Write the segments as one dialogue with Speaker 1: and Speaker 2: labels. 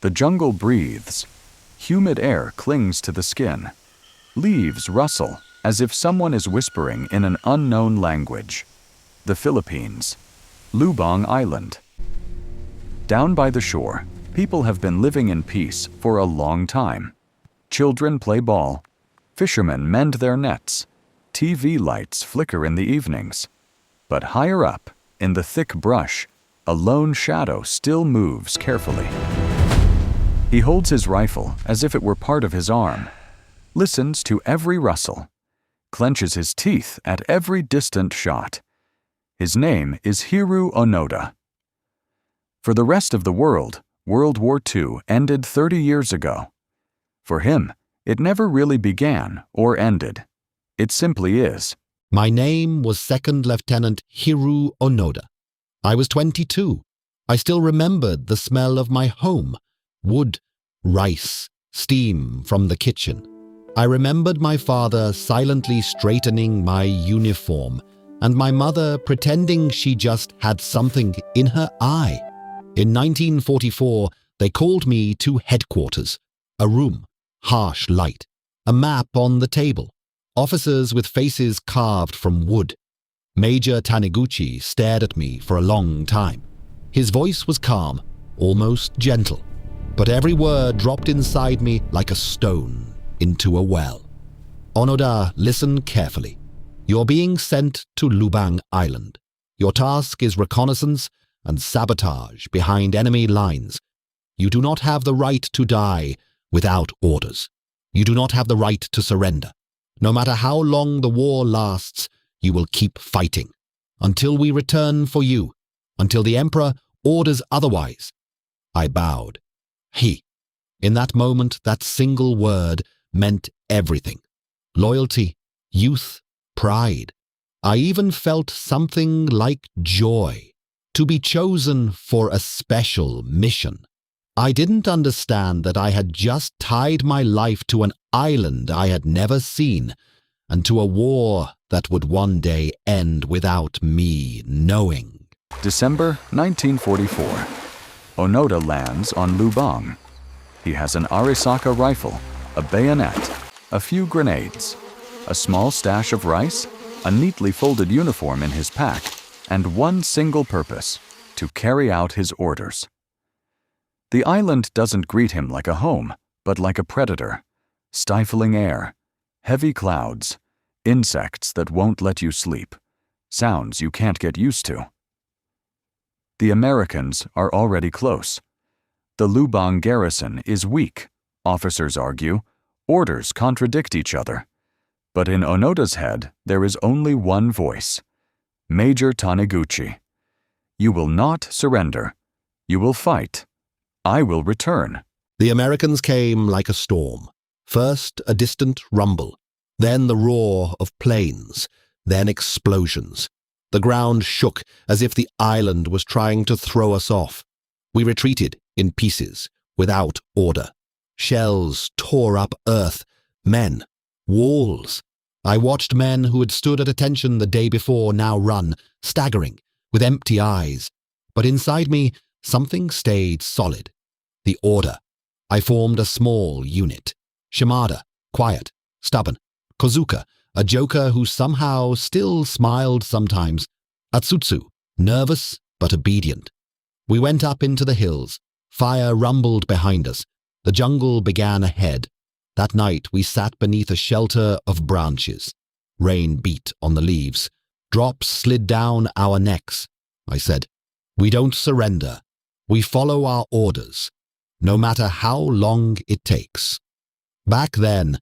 Speaker 1: The jungle breathes. Humid air clings to the skin. Leaves rustle as if someone is whispering in an unknown language. The Philippines. Lubang Island. Down by the shore, people have been living in peace for a long time. Children play ball. Fishermen mend their nets. TV lights flicker in the evenings. But higher up, in the thick brush, a lone shadow still moves carefully. He holds his rifle as if it were part of his arm, listens to every rustle, clenches his teeth at every distant shot. His name is Hiroo Onoda. For the rest of the world, World War II ended 30 years ago. For him, it never really began or ended. It simply is.
Speaker 2: My name was Second Lieutenant Hiroo Onoda. I was 22. I still remembered the smell of my home, wood, rice, steam from the kitchen. I remembered my father silently straightening my uniform and my mother pretending she just had something in her eye. In 1944, they called me to headquarters. A room, harsh light, a map on the table, officers with faces carved from wood. Major Taniguchi stared at me for a long time. His voice was calm, almost gentle, but every word dropped inside me like a stone into a well. Onoda, listen carefully. You're being sent to Lubang Island. Your task is reconnaissance and sabotage behind enemy lines. You do not have the right to die without orders. You do not have the right to surrender. No matter how long the war lasts, you will keep fighting until we return for you, until the Emperor orders otherwise. I bowed. In that moment, that single word meant everything. Loyalty, youth, pride. I even felt something like joy to be chosen for a special mission. I didn't understand that I had just tied my life to an island I had never seen and to a war that would one day end without me knowing.
Speaker 1: December 1944. Onoda lands on Lubang. He has an Arisaka rifle, a bayonet, a few grenades, a small stash of rice, a neatly folded uniform in his pack, and one single purpose: to carry out his orders. The island doesn't greet him like a home, but like a predator. Stifling air, heavy clouds, insects that won't let you sleep, sounds you can't get used to. The Americans are already close. The Lubang garrison is weak, officers argue, orders contradict each other. But in Onoda's head, there is only one voice: Major Taniguchi. You will not surrender. You will fight. I will return.
Speaker 2: The Americans came like a storm. First, a distant rumble, then the roar of planes, then explosions. The ground shook as if the island was trying to throw us off. We retreated in pieces, without order. Shells tore up earth, men, walls. I watched men who had stood at attention the day before now run, staggering, with empty eyes. But inside me, something stayed solid. The order. I formed a small unit. Shimada, quiet, stubborn. Kozuka, a joker who somehow still smiled sometimes. Atsutsu, nervous but obedient. We went up into the hills. Fire rumbled behind us. The jungle began ahead. That night we sat beneath a shelter of branches. Rain beat on the leaves. Drops slid down our necks. I said, "We don't surrender. We follow our orders, no matter how long it takes." Back then,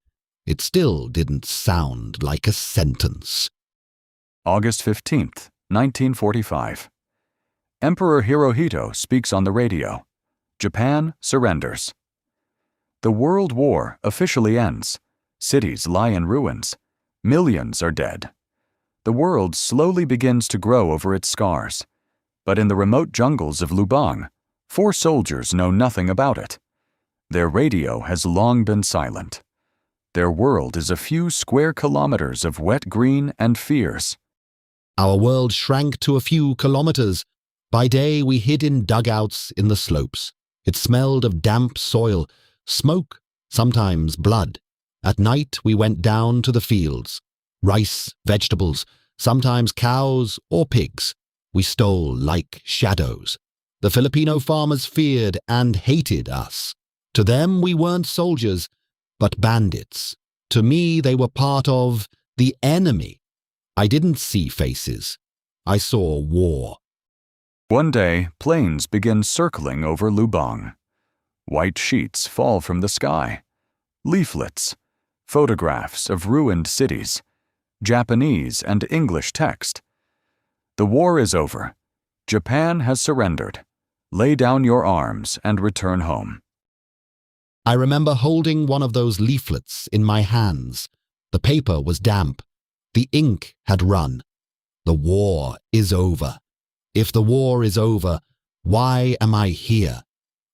Speaker 2: it still didn't sound like a sentence.
Speaker 1: August 15th, 1945. Emperor Hirohito speaks on the radio. Japan surrenders. The World War officially ends. Cities lie in ruins. Millions are dead. The world slowly begins to grow over its scars. But in the remote jungles of Lubang, 4 soldiers know nothing about it. Their radio has long been silent. Their world is a few square kilometers of wet green and fears.
Speaker 2: Our world shrank to a few kilometers. By day we hid in dugouts in the slopes. It smelled of damp soil, smoke, sometimes blood. At night we went down to the fields. Rice, vegetables, sometimes cows or pigs. We stole like shadows. The Filipino farmers feared and hated us. To them we weren't soldiers, but bandits. To me they were part of the enemy. I didn't see faces. I saw war.
Speaker 1: One day, planes begin circling over Lubang. White sheets fall from the sky. Leaflets, photographs of ruined cities, Japanese and English text. The war is over. Japan has surrendered. Lay down your arms and return home.
Speaker 2: I remember holding one of those leaflets in my hands. The paper was damp. The ink had run. The war is over. If the war is over, why am I here?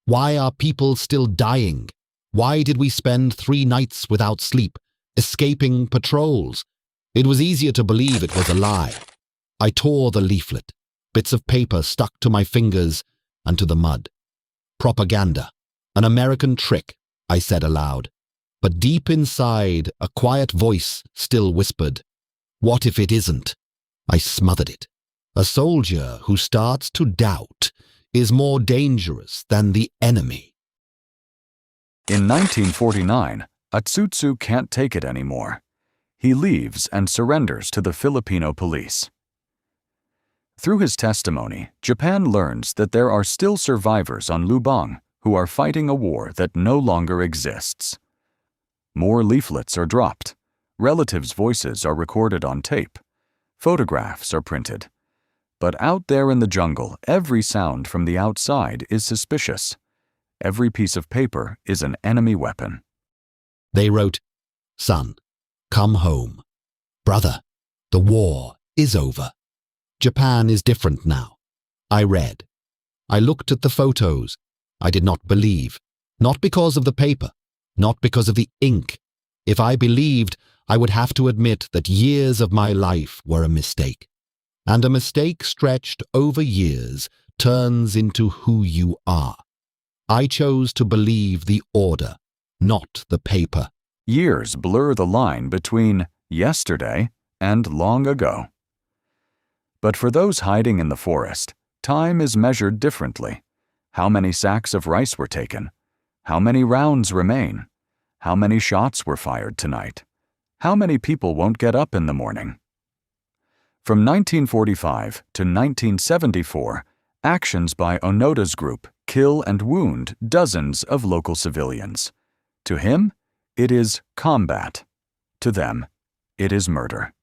Speaker 2: Why are people still dying? Why did we spend 3 nights without sleep, escaping patrols? It was easier to believe it was a lie. I tore the leaflet. Bits of paper stuck to my fingers and to the mud. Propaganda. An American trick, I said aloud. But deep inside, a quiet voice still whispered, "What if it isn't?" I smothered it. A soldier who starts to doubt is more dangerous than the enemy.
Speaker 1: In 1949, Atsutsu can't take it anymore. He leaves and surrenders to the Filipino police. Through his testimony, Japan learns that there are still survivors on Lubang who are fighting a war that no longer exists. More leaflets are dropped. Relatives' voices are recorded on tape. Photographs are printed. But out there in the jungle, every sound from the outside is suspicious. Every piece of paper is an enemy weapon.
Speaker 2: They wrote, "Son, come home. Brother, the war is over. Japan is different now." I read. I looked at the photos. I did not believe. Not because of the paper. Not because of the ink. If I believed, I would have to admit that years of my life were a mistake. And a mistake stretched over years turns into who you are. I chose to believe the order, not the paper.
Speaker 1: Years blur the line between yesterday and long ago. But for those hiding in the forest, time is measured differently. How many sacks of rice were taken? How many rounds remain? How many shots were fired tonight? How many people won't get up in the morning? From 1945 to 1974, actions by Onoda's group kill and wound dozens of local civilians. To him, it is combat. To them, it is murder.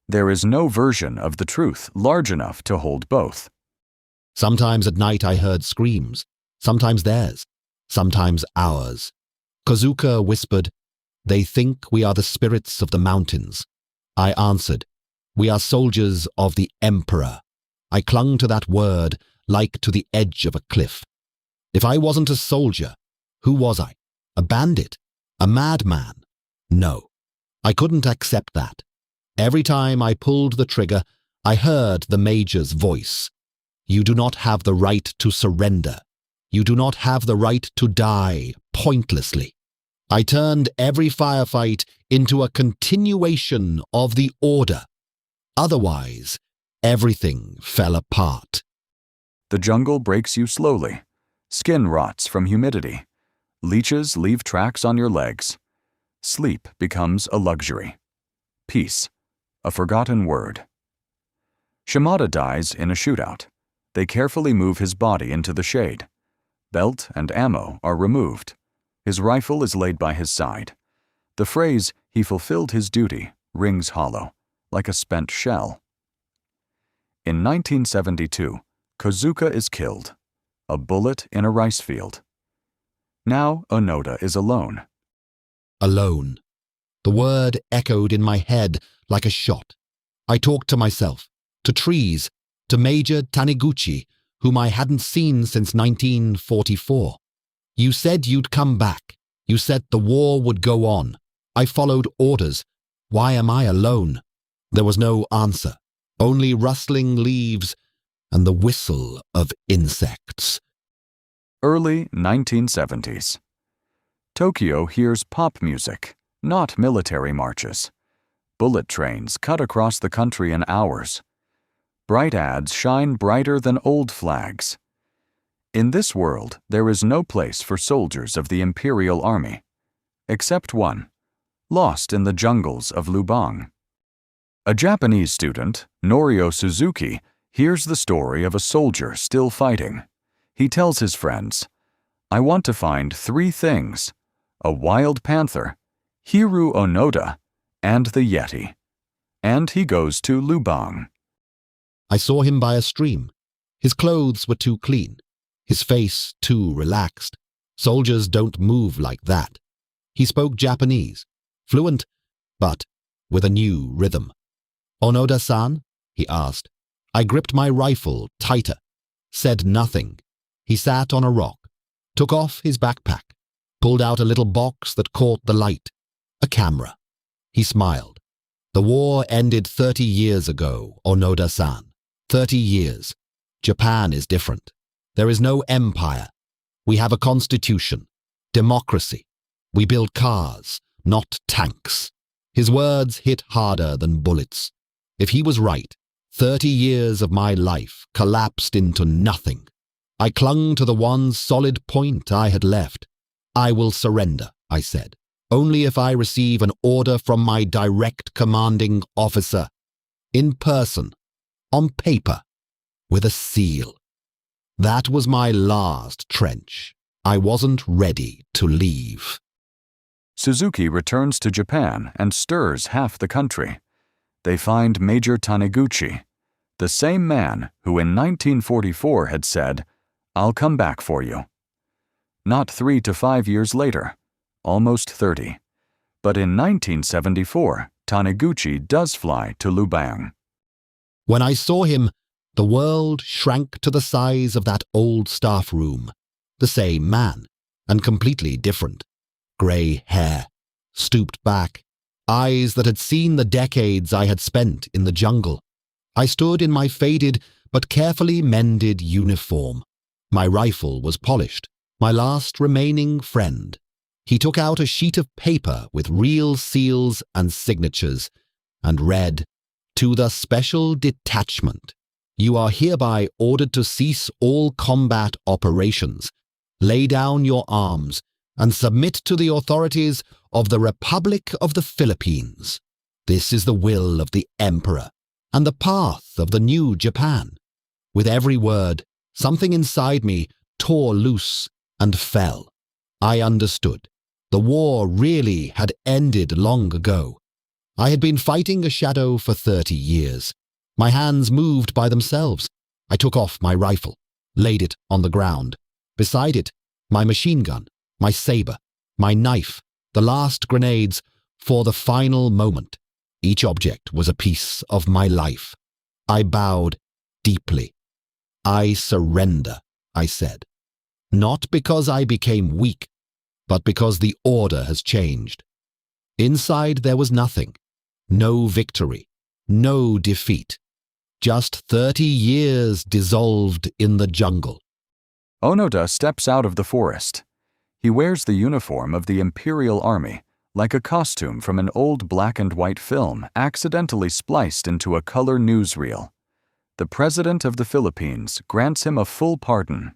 Speaker 1: There is no version of the truth large enough to hold both.
Speaker 2: Sometimes at night I heard screams, sometimes theirs, sometimes ours. Kozuka whispered, "They think we are the spirits of the mountains." I answered, "We are soldiers of the Emperor." I clung to that word like to the edge of a cliff. If I wasn't a soldier, who was I? A bandit? A madman? No, I couldn't accept that. Every time I pulled the trigger, I heard the Major's voice. "You do not have the right to surrender. You do not have the right to die pointlessly." I turned every firefight into a continuation of the order. Otherwise, everything fell apart.
Speaker 1: The jungle breaks you slowly. Skin rots from humidity. Leeches leave tracks on your legs. Sleep becomes a luxury. Peace, a forgotten word. Shimada dies in a shootout. They carefully move his body into the shade. Belt and ammo are removed. His rifle is laid by his side. The phrase, "he fulfilled his duty," rings hollow, like a spent shell. In 1972, Kozuka is killed. A bullet in a rice field. Now Onoda is alone.
Speaker 2: Alone. The word echoed in my head like a shot. I talked to myself, to trees, to Major Taniguchi, whom I hadn't seen since 1944. "You said you'd come back. You said the war would go on. I followed orders. Why am I alone?" There was no answer, only rustling leaves and the whistle of insects.
Speaker 1: Early 1970s. Tokyo hears pop music, not military marches. Bullet trains cut across the country in hours. Bright ads shine brighter than old flags. In this world, there is no place for soldiers of the Imperial Army, except one, lost in the jungles of Lubang. A Japanese student, Norio Suzuki, hears the story of a soldier still fighting. He tells his friends, "I want to find 3 things: a wild panther, Hiroo Onoda, and the Yeti." And he goes to Lubang.
Speaker 2: I saw him by a stream. His clothes were too clean, his face too relaxed. Soldiers don't move like that. He spoke Japanese, fluent, but with a new rhythm. "Onoda-san?" he asked. I gripped my rifle tighter, said nothing. He sat on a rock, took off his backpack, pulled out a little box that caught the light, a camera. He smiled. "The war ended 30 years ago, Onoda-san. 30 years. Japan is different. There is no empire. We have a constitution, democracy. We build cars, not tanks." His words hit harder than bullets. If he was right, 30 years of my life collapsed into nothing. I clung to the one solid point I had left. "I will surrender," I said, "only if I receive an order from my direct commanding officer, in person, on paper, with a seal." That was my last trench. I wasn't ready to leave.
Speaker 1: Suzuki returns to Japan and stirs half the country. They find Major Taniguchi, the same man who in 1944 had said, "I'll come back for you." Not 3 to 5 years later, almost 30. But in 1974, Taniguchi does fly to Lubang.
Speaker 2: When I saw him, the world shrank to the size of that old staff room. The same man, and completely different. Grey hair, stooped back, eyes that had seen the decades I had spent in the jungle. I stood in my faded but carefully mended uniform. My rifle was polished, my last remaining friend. He took out a sheet of paper with real seals and signatures and read, "To the Special Detachment. You are hereby ordered to cease all combat operations, lay down your arms, and submit to the authorities of the Republic of the Philippines. This is the will of the Emperor and the path of the new Japan." With every word, something inside me tore loose and fell. I understood. The war really had ended long ago. I had been fighting a shadow for 30 years. My hands moved by themselves. I took off my rifle, laid it on the ground. Beside it, my machine gun, my saber, my knife, the last grenades for the final moment. Each object was a piece of my life. I bowed deeply. "I surrender," I said. Not because I became weak, but because the order has changed. Inside there was nothing. No victory. No defeat. Just 30 years dissolved in the jungle.
Speaker 1: Onoda steps out of the forest. He wears the uniform of the Imperial Army, like a costume from an old black and white film accidentally spliced into a color newsreel. The President of the Philippines grants him a full pardon.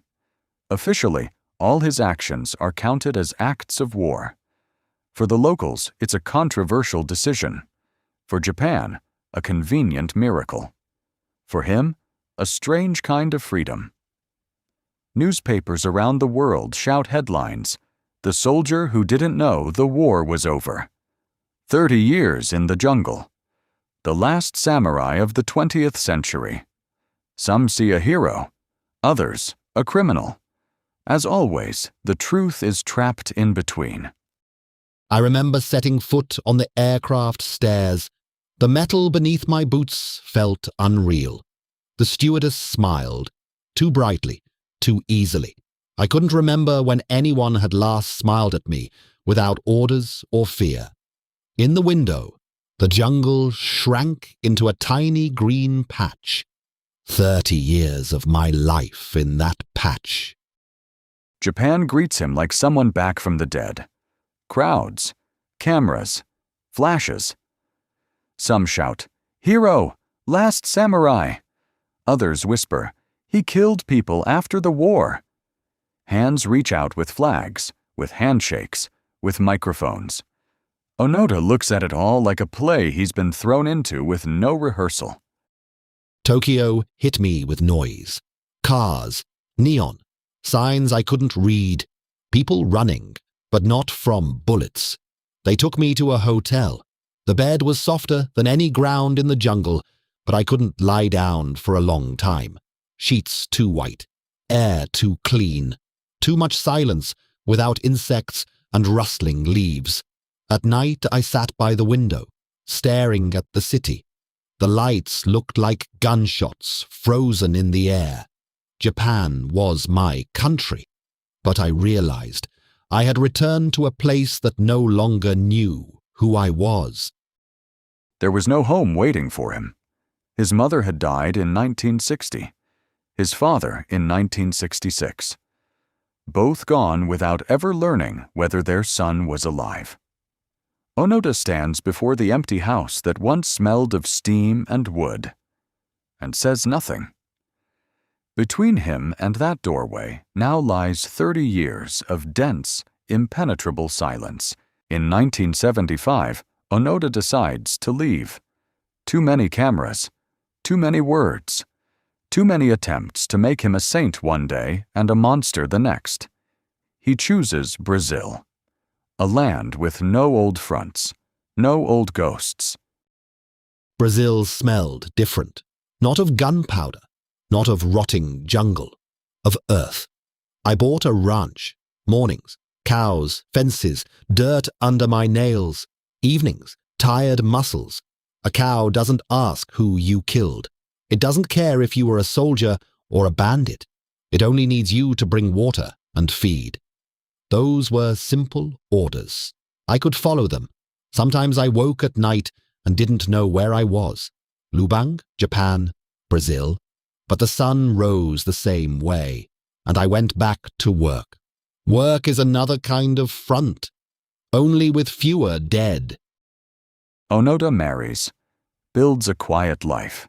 Speaker 1: Officially, all his actions are counted as acts of war. For the locals, it's a controversial decision. For Japan, a convenient miracle. For him, a strange kind of freedom. Newspapers around the world shout headlines, "The soldier who didn't know the war was over." 30 years in the jungle. The last samurai of the 20th century. Some see a hero, others a criminal. As always, the truth is trapped in between.
Speaker 2: I remember setting foot on the aircraft stairs. The metal beneath my boots felt unreal. The stewardess smiled, too brightly, too easily. I couldn't remember when anyone had last smiled at me without orders or fear. In the window, the jungle shrank into a tiny green patch. 30 years of my life in that patch.
Speaker 1: Japan greets him like someone back from the dead. Crowds, cameras, flashes. Some shout, "Hero! Last samurai!" Others whisper, "He killed people after the war." Hands reach out with flags, with handshakes, with microphones. Onoda looks at it all like a play he's been thrown into with no rehearsal.
Speaker 2: Tokyo hit me with noise. Cars, neon, signs I couldn't read, people running, but not from bullets. They took me to a hotel. The bed was softer than any ground in the jungle, but I couldn't lie down for a long time. Sheets too white, air too clean, too much silence without insects and rustling leaves. At night I sat by the window, staring at the city. The lights looked like gunshots frozen in the air. Japan was my country, but I realized I had returned to a place that no longer knew who I was.
Speaker 1: There was no home waiting for him. His mother had died in 1960, his father in 1966. Both gone without ever learning whether their son was alive. Onoda stands before the empty house that once smelled of steam and wood, and says nothing. Between him and that doorway now lies 30 years of dense, impenetrable silence. In 1975, Onoda decides to leave. Too many cameras, too many words, too many attempts to make him a saint one day and a monster the next. He chooses Brazil, a land with no old fronts, no old ghosts.
Speaker 2: Brazil smelled different, not of gunpowder, not of rotting jungle, of earth. I bought a ranch, mornings, cows, fences, dirt under my nails, evenings, tired muscles. A cow doesn't ask who you killed. It doesn't care if you were a soldier or a bandit. It only needs you to bring water and feed. Those were simple orders. I could follow them. Sometimes I woke at night and didn't know where I was. Lubang, Japan, Brazil. But the sun rose the same way, and I went back to work. Work is another kind of front, only with fewer dead.
Speaker 1: Onoda marries, builds a quiet life.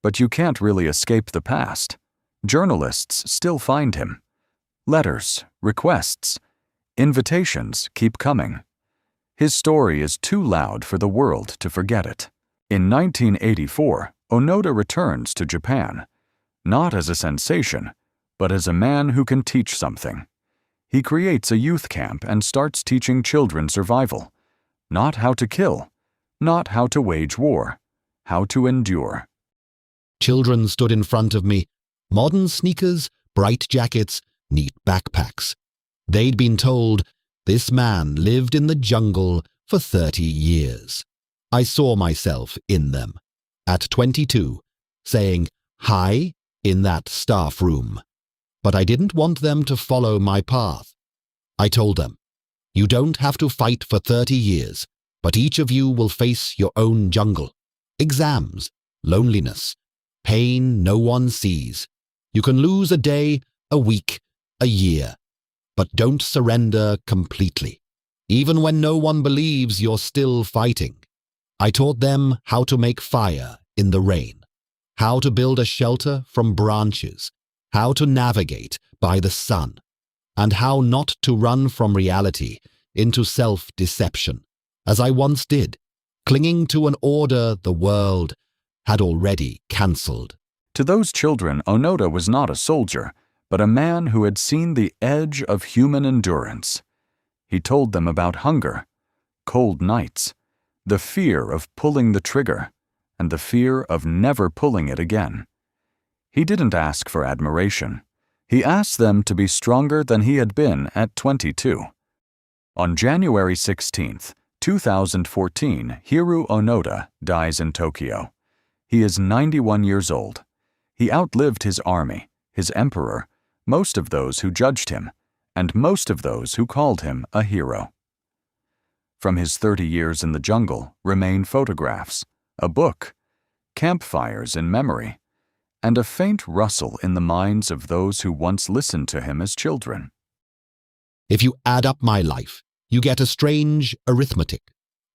Speaker 1: But you can't really escape the past. Journalists still find him. Letters, requests, invitations keep coming. His story is too loud for the world to forget it. In 1984, Onoda returns to Japan, not as a sensation, but as a man who can teach something. He creates a youth camp and starts teaching children survival. Not how to kill, not how to wage war, how to endure.
Speaker 2: Children stood in front of me, modern sneakers, bright jackets, neat backpacks. They'd been told this man lived in the jungle for 30 years. I saw myself in them, at 22, saying hi in that staff room. But I didn't want them to follow my path. I told them, you don't have to fight for 30 years, but each of you will face your own jungle. Exams, loneliness, pain no one sees. You can lose a day, a week, a year, but don't surrender completely. Even when no one believes you're still fighting. I taught them how to make fire in the rain, how to build a shelter from branches, how to navigate by the sun, and how not to run from reality into self-deception, as I once did, clinging to an order the world had already cancelled.
Speaker 1: To those children, Onoda was not a soldier, but a man who had seen the edge of human endurance. He told them about hunger, cold nights, the fear of pulling the trigger, and the fear of never pulling it again. He didn't ask for admiration. He asked them to be stronger than he had been at 22. On January 16, 2014, Hiroo Onoda dies in Tokyo. He is 91 years old. He outlived his army, his emperor, most of those who judged him, and most of those who called him a hero. From his 30 years in the jungle remain photographs, a book, campfires in memory, and a faint rustle in the minds of those who once listened to him as children.
Speaker 2: If you add up my life, you get a strange arithmetic.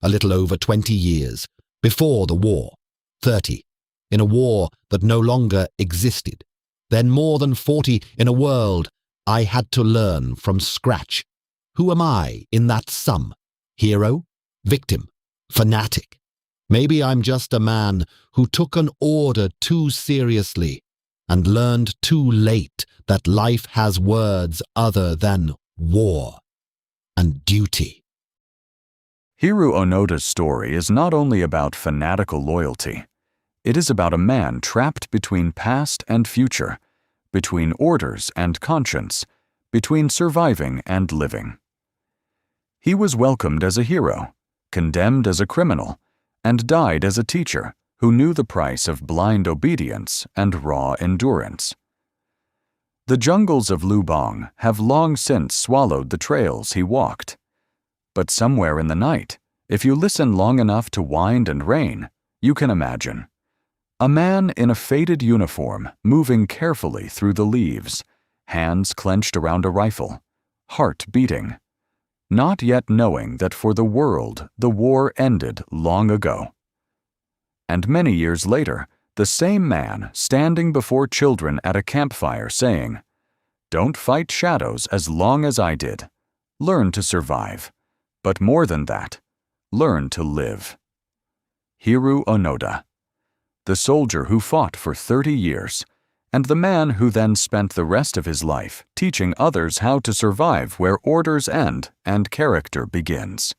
Speaker 2: A little over 20 years, before the war, 30, in a war that no longer existed, then more than 40 in a world I had to learn from scratch. Who am I in that sum? Hero? Victim? Fanatic? Maybe I'm just a man who took an order too seriously and learned too late that life has words other than war and duty.
Speaker 1: Hiroo Onoda's story is not only about fanatical loyalty. It is about a man trapped between past and future, between orders and conscience, between surviving and living. He was welcomed as a hero, condemned as a criminal, and died as a teacher who knew the price of blind obedience and raw endurance. The jungles of Lubang have long since swallowed the trails he walked. But somewhere in the night, if you listen long enough to wind and rain, you can imagine. A man in a faded uniform moving carefully through the leaves, hands clenched around a rifle, heart beating, not yet knowing that for the world the war ended long ago. And many years later, the same man standing before children at a campfire saying, "Don't fight shadows as long as I did. Learn to survive. But more than that, learn to live." Hiroo Onoda, the soldier who fought for 30 years, and the man who then spent the rest of his life teaching others how to survive where orders end and character begins.